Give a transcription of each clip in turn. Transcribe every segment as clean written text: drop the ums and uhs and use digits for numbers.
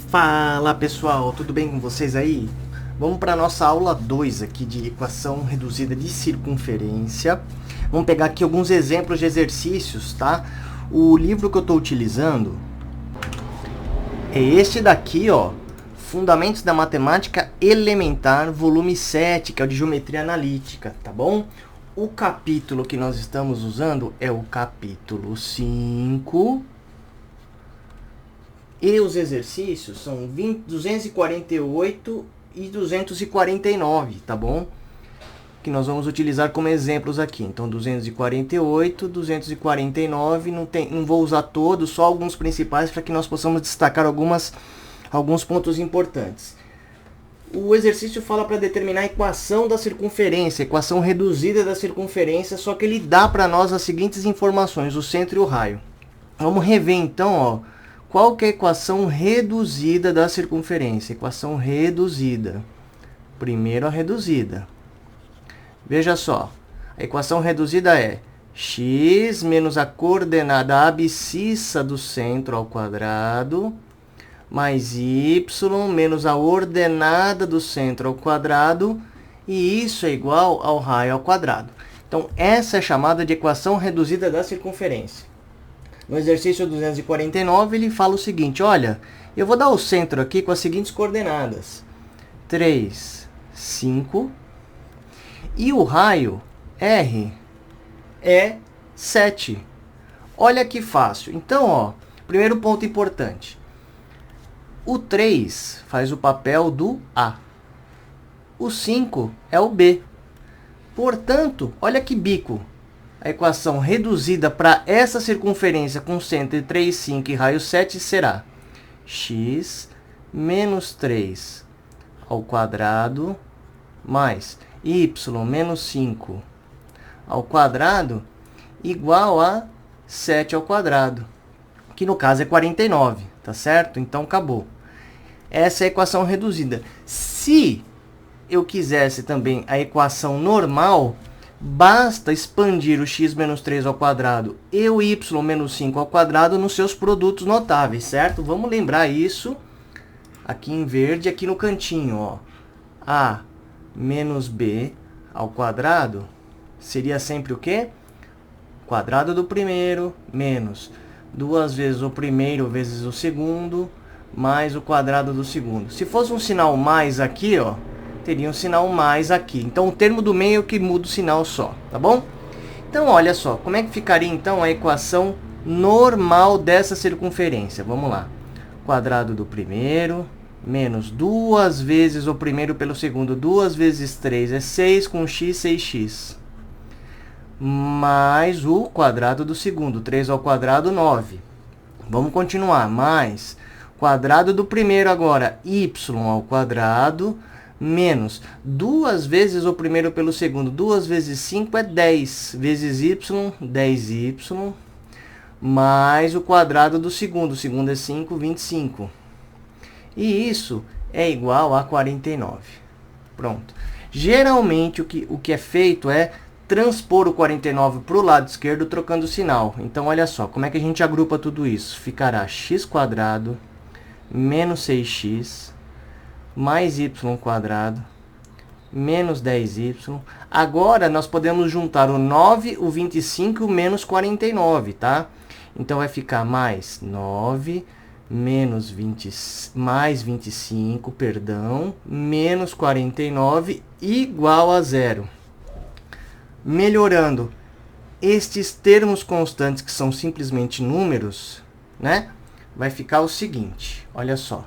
Fala pessoal, tudo bem com vocês aí? Vamos para a nossa aula 2 aqui de equação reduzida de circunferência. Vamos pegar aqui alguns exemplos de exercícios, tá? O livro que eu estou utilizando é este daqui, ó, Fundamentos da Matemática Elementar, volume 7, que é o de Geometria Analítica, tá bom? O capítulo que nós estamos usando é o capítulo 5. E os exercícios são 248 e 249, tá bom? Que nós vamos utilizar como exemplos aqui. Então, 248, 249, não vou usar todos, só alguns principais para que nós possamos destacar alguns pontos importantes. O exercício fala para determinar a equação da circunferência, equação reduzida da circunferência, só que ele dá para nós as seguintes informações, o centro e o raio. Vamos rever então, ó. Qual que é a equação reduzida da circunferência? Equação reduzida. Primeiro a reduzida. Veja só. A equação reduzida é x menos a coordenada abscissa do centro ao quadrado mais y menos a ordenada do centro ao quadrado, e isso é igual ao raio ao quadrado. Então, essa é chamada de equação reduzida da circunferência. No exercício 249, ele fala o seguinte, olha, eu vou dar o centro aqui com as seguintes coordenadas. 3, 5, e o raio, R, é 7. Olha que fácil. Então, ó, primeiro ponto importante. O 3 faz o papel do A. O 5 é o B. Portanto, olha que bico. A equação reduzida para essa circunferência com centro 3, 5 e raio 7 será x menos 3 ao quadrado mais y menos 5 ao quadrado igual a 7 ao quadrado, que no caso é 49, tá certo? Então acabou. Essa é a equação reduzida. Se eu quisesse também a equação normal, basta expandir o x menos 3 ao quadrado e o y menos 5 ao quadrado nos seus produtos notáveis, certo? Vamos lembrar isso aqui em verde, aqui no cantinho, ó. A menos b ao quadrado seria sempre o quê? Quadrado do primeiro menos 2 vezes o primeiro vezes o segundo mais o quadrado do segundo. Se fosse um sinal mais aqui, ó, teria um sinal mais aqui. Então, o termo do meio que muda o sinal só, tá bom? Então, olha só, como é que ficaria, então, a equação normal dessa circunferência? Vamos lá. Quadrado do primeiro, menos 2 vezes o primeiro pelo segundo. 2 vezes 3 é 6, com x, 6x. Mais o quadrado do segundo. 3 ao quadrado, 9. Vamos continuar. Mais quadrado do primeiro agora, y ao quadrado, menos 2 vezes o primeiro pelo segundo. 2 vezes 5 é 10. Vezes y, 10y. Mais o quadrado do segundo. O segundo é 5, 25. E isso é igual a 49. Pronto. Geralmente, o que é feito é transpor o 49 para o lado esquerdo, trocando o sinal. Então, olha só, como é que a gente agrupa tudo isso? Ficará x² menos 6x mais y quadrado, menos 10y. Agora, nós podemos juntar o 9, o 25 e o menos 49, tá? Então, vai ficar mais 9, menos 20, mais 25, perdão, menos 49, igual a 0. Melhorando, estes termos constantes, que são simplesmente números, né? Vai ficar o seguinte, olha só.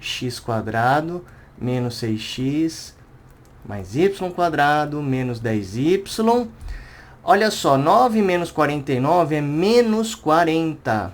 x² menos 6x mais y² menos 10y. Olha só, 9 menos 49 é menos 40.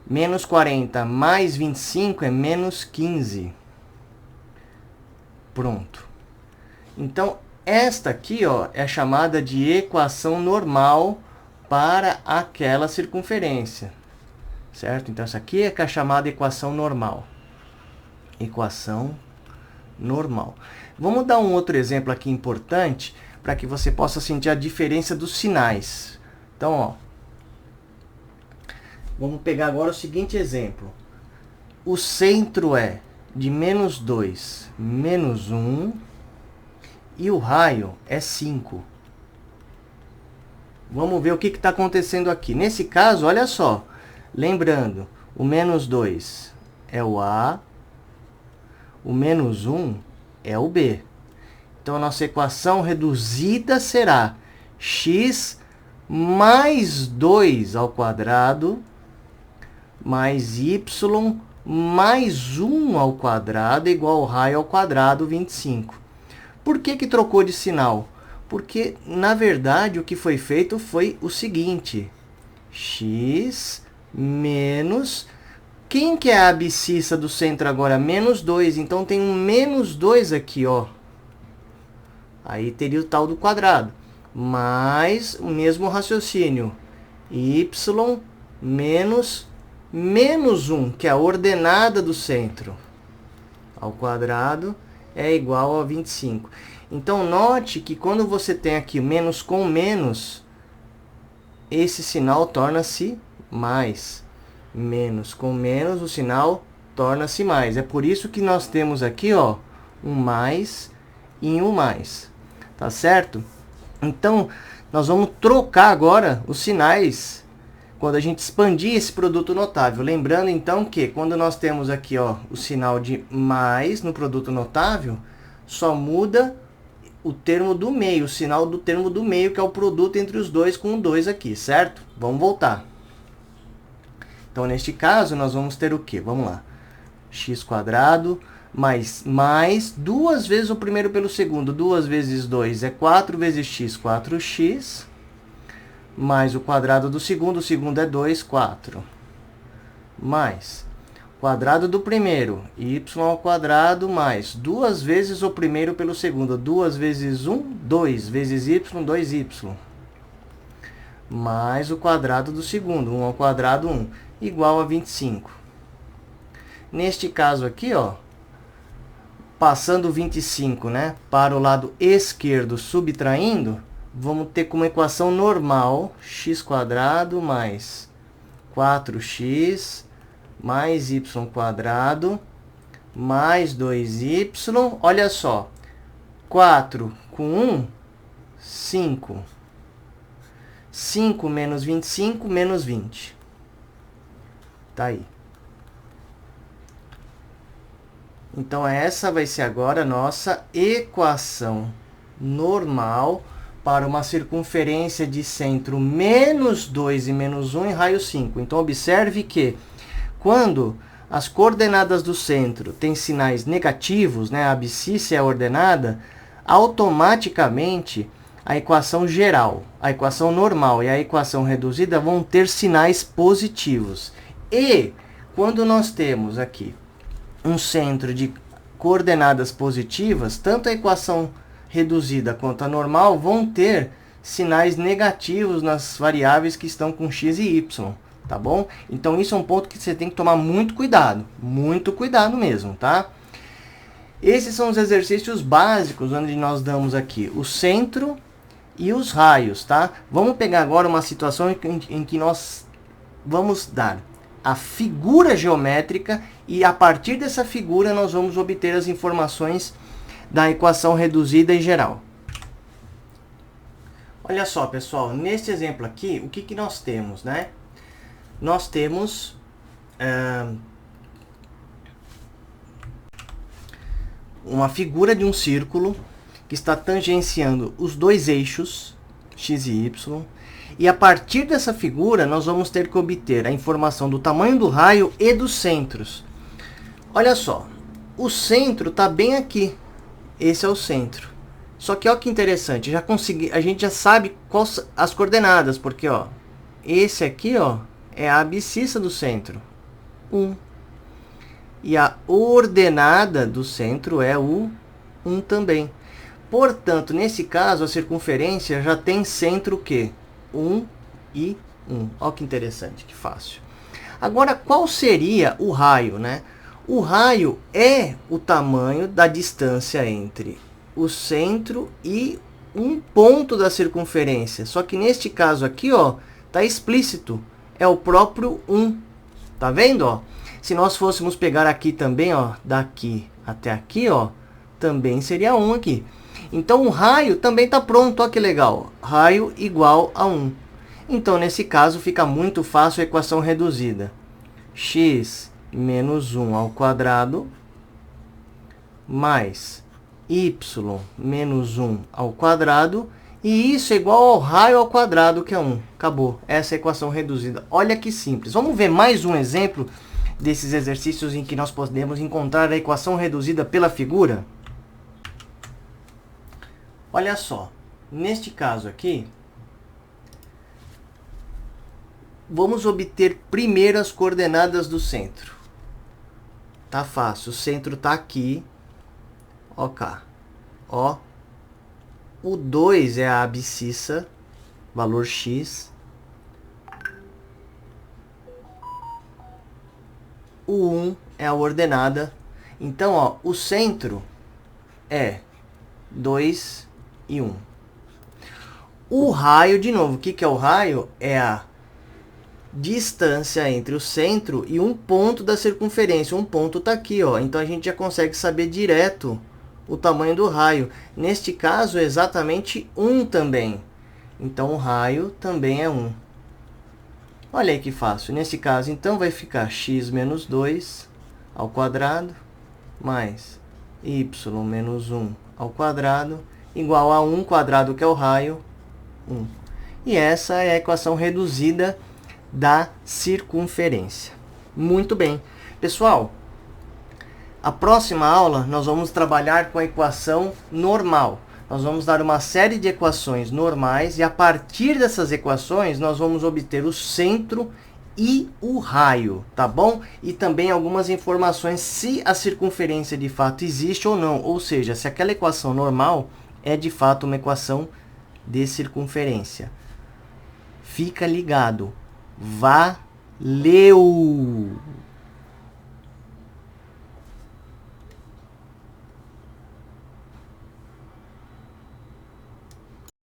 Menos 40 mais 25 é menos 15. Pronto. Então, esta aqui, ó, é chamada de equação normal para aquela circunferência. Certo? Então, essa aqui é a chamada equação normal. Equação normal. Vamos dar um outro exemplo aqui importante para que você possa sentir a diferença dos sinais. Então, ó, vamos pegar agora o seguinte exemplo. o centro é de menos 2, menos 1, e o raio é 5. Vamos ver o que está acontecendo aqui. Nesse caso, olha só, lembrando, o menos 2 é o A, o menos 1 é o B. Então, a nossa equação reduzida será x mais 2 ao quadrado mais y mais 1 ao quadrado igual ao raio ao quadrado 25. Por que trocou de sinal? Porque, na verdade, o que foi feito foi o seguinte. X menos... Quem que é a abscissa do centro agora? Menos 2. Então, tem um menos 2 aqui, ó. Aí teria o tal do quadrado. Mais o mesmo raciocínio. Y menos 1, que é a ordenada do centro, ao quadrado, é igual a 25. Então, note que quando você tem aqui menos com menos, esse sinal torna-se mais. Menos com menos, o sinal torna-se mais. É por isso que nós temos aqui, ó, um mais e um mais. Tá certo? Então, nós vamos trocar agora os sinais quando a gente expandir esse produto notável. Lembrando, então, que quando nós temos aqui, ó, o sinal de mais no produto notável, só muda o termo do meio, o sinal do termo do meio, que é o produto entre os dois com o 2 aqui, certo? Vamos voltar. Então, neste caso, nós vamos ter o quê? Vamos lá. X² mais 2 vezes o primeiro pelo segundo. 2 vezes 2 é 4 vezes x, 4x. Mais o quadrado do segundo. O segundo é 2, 4. Mais quadrado do primeiro, y ao quadrado, mais 2 vezes o primeiro pelo segundo. 2 vezes 1, 2 vezes y, 2y. Mais o quadrado do segundo, 1 ao quadrado, 1, igual a 25. Neste caso aqui, ó, passando 25, né, para o lado esquerdo, subtraindo, vamos ter como equação normal x² mais 4x mais y² mais 2y. Olha só, 4 com 1, 5. 5 menos 25, menos 20. Tá aí. Então, essa vai ser agora a nossa equação normal para uma circunferência de centro menos 2 e menos 1 em raio 5. Então, observe que quando as coordenadas do centro têm sinais negativos, né, a abscissa é a ordenada, automaticamente a equação geral, a equação normal e a equação reduzida vão ter sinais positivos. E quando nós temos aqui um centro de coordenadas positivas, tanto a equação reduzida quanto a normal vão ter sinais negativos nas variáveis que estão com x e y, tá bom? Então, isso é um ponto que você tem que tomar muito cuidado mesmo, tá? Esses são os exercícios básicos, onde nós damos aqui o centro e os raios, tá? Vamos pegar agora uma situação em que nós vamos dar a figura geométrica e, a partir dessa figura, nós vamos obter as informações da equação reduzida em geral. Olha só, pessoal, neste exemplo aqui, o que nós temos, né? Nós temos uma figura de um círculo que está tangenciando os dois eixos, x e y, e a partir dessa figura nós vamos ter que obter a informação do tamanho do raio e dos centros. Olha só, o centro está bem aqui, esse é o centro. Só que olha que interessante, a gente já sabe quais as coordenadas, porque ó, esse aqui ó, é a abscissa do centro, 1. E a ordenada do centro é o 1 também. Portanto, nesse caso, a circunferência já tem centro o quê? 1 e 1. Olha que interessante, que fácil. Agora, qual seria o raio, né? O raio é o tamanho da distância entre o centro e um ponto da circunferência. Só que neste caso aqui, ó, tá explícito. É o próprio 1. Tá vendo, ó? Se nós fôssemos pegar aqui também, ó, daqui até aqui, ó, também seria 1 aqui. Então, o raio também está pronto, olha que legal. Raio igual a 1. Então, nesse caso, fica muito fácil a equação reduzida. X menos 1 ao quadrado mais y menos 1 ao quadrado. E isso é igual ao raio ao quadrado, que é 1. Acabou. Essa é a equação reduzida. Olha que simples. Vamos ver mais um exemplo desses exercícios em que nós podemos encontrar a equação reduzida pela figura? Olha só. Neste caso aqui, vamos obter primeiro as coordenadas do centro. Tá fácil. O centro tá aqui. Ó cá. Ó. O 2 é a abscissa, valor x. O 1 é a ordenada. Então, ó, o centro é 2 e 1. O raio, de novo, o que é o raio? É a distância entre o centro e um ponto da circunferência. Um ponto está aqui, ó. Então, a gente já consegue saber direto o tamanho do raio. Neste caso, é exatamente 1 também. Então, o raio também é 1. Olha aí que fácil. Nesse caso, então, vai ficar x menos 2 ao quadrado mais y menos 1 ao quadrado igual a 1 quadrado, que é o raio, 1. E essa é a equação reduzida da circunferência. Muito bem. Pessoal, a próxima aula nós vamos trabalhar com a equação normal. Nós vamos dar uma série de equações normais e a partir dessas equações nós vamos obter o centro e o raio, tá bom? E também algumas informações se a circunferência de fato existe ou não, ou seja, se aquela equação normal é de fato uma equação de circunferência. Fica ligado. Valeu!